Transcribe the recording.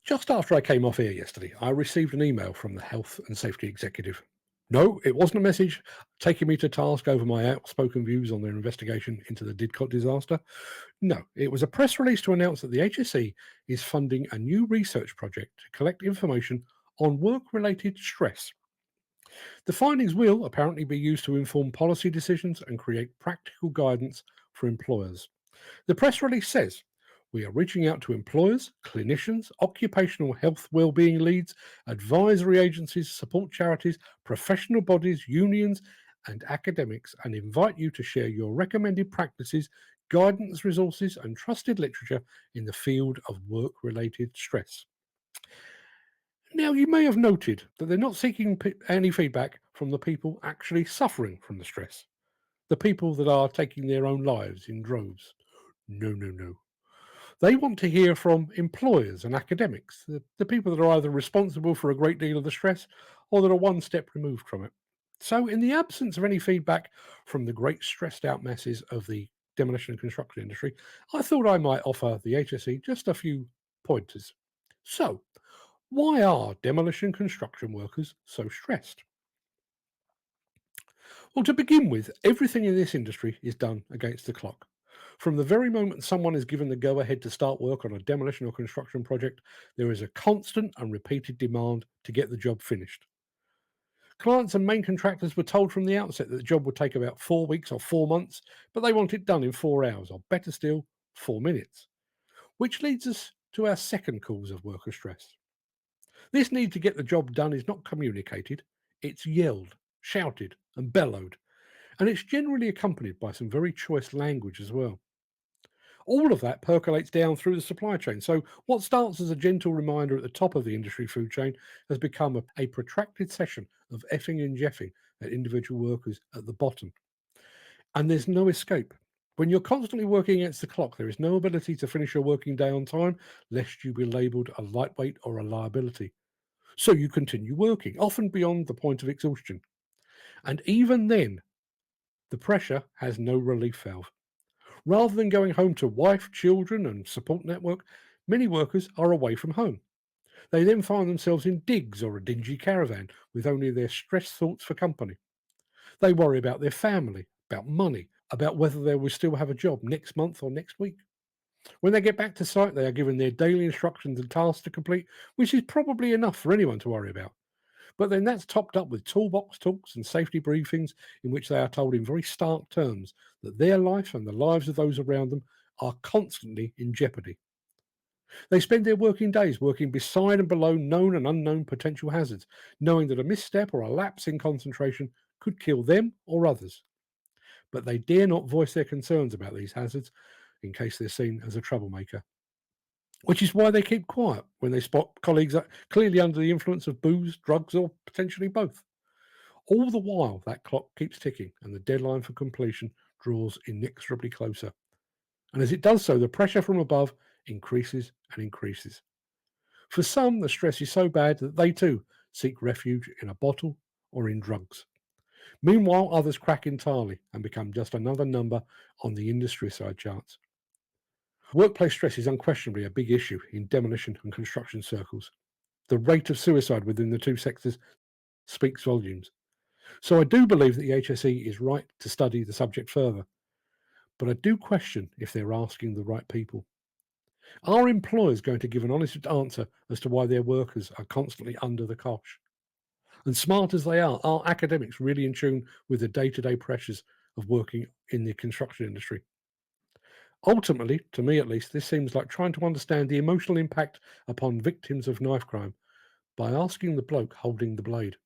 Just after I came off air yesterday, I received an email from the health and safety executive. No, it wasn't a message taking me to task over my outspoken views on their investigation into the Didcot disaster. No, it was a press release to announce that the HSE is funding a new research project to collect information on work related stress. The findings will apparently be used to inform policy decisions and create practical guidance for employers. The press release says we are reaching out to employers, clinicians, occupational health wellbeing leads, advisory agencies, support charities, professional bodies, unions, and academics and invite you to share your recommended practices, guidance resources, and trusted literature in the field of work related stress. Now, you may have noted that they're not seeking any feedback from the people actually suffering from the stress, the people that are taking their own lives in droves. No, no, no. They want to hear from employers and academics, the people that are either responsible for a great deal of the stress or that are one step removed from it. So, in the absence of any feedback from the great stressed out masses of the demolition and construction industry, I thought I might offer the HSE just a few pointers. So, why are demolition construction workers so stressed? Well, to begin with, everything in this industry is done against the clock. From the very moment someone is given the go ahead to start work on a demolition or construction project, there is a constant and repeated demand to get the job finished. Clients and main contractors were told from the outset that the job would take about 4 weeks or 4 months, but they want it done in 4 hours, or better still, 4 minutes. Which leads us to our second cause of worker stress. This need to get the job done is not communicated, it's yelled, shouted, and bellowed, and it's generally accompanied by some very choice language as well. All of that percolates down through the supply chain. So, what starts as a gentle reminder at the top of the industry food chain has become a protracted session of effing and jeffing at individual workers at the bottom. And there's no escape. When you're constantly working against the clock, there is no ability to finish your working day on time, lest you be labelled a lightweight or a liability. So you continue working, often beyond the point of exhaustion. And even then, the pressure has no relief valve. Rather than going home to wife, children, and support network, many workers are away from home. They then find themselves in digs or a dingy caravan with only their stressed thoughts for company. They worry about their family, about money, about whether they will still have a job next month or next week. When they get back to site, they are given their daily instructions and tasks to complete, which is probably enough for anyone to worry about. But then that's topped up with toolbox talks and safety briefings in which they are told in very stark terms that their life and the lives of those around them are constantly in jeopardy. They spend their working days working beside and below known and unknown potential hazards, knowing that a misstep or a lapse in concentration could kill them or others. But they dare not voice their concerns about these hazards in case they're seen as a troublemaker. Which is why they keep quiet when they spot colleagues clearly under the influence of booze, drugs, or potentially both. All the while, that clock keeps ticking and the deadline for completion draws inexorably closer. And as it does so, the pressure from above increases and increases. For some, the stress is so bad that they too seek refuge in a bottle or in drugs. Meanwhile, others crack entirely and become just another number on the industry side charts. Workplace stress is unquestionably a big issue in demolition and construction circles. The rate of suicide within the two sectors speaks volumes. So I do believe that the HSE is right to study the subject further, but I do question if they're asking the right people. Are employers going to give an honest answer as to why their workers are constantly under the cosh? And smart as they are academics really in tune with the day to day pressures of working in the construction industry? Ultimately, to me at least, this seems like trying to understand the emotional impact upon victims of knife crime by asking the bloke holding the blade.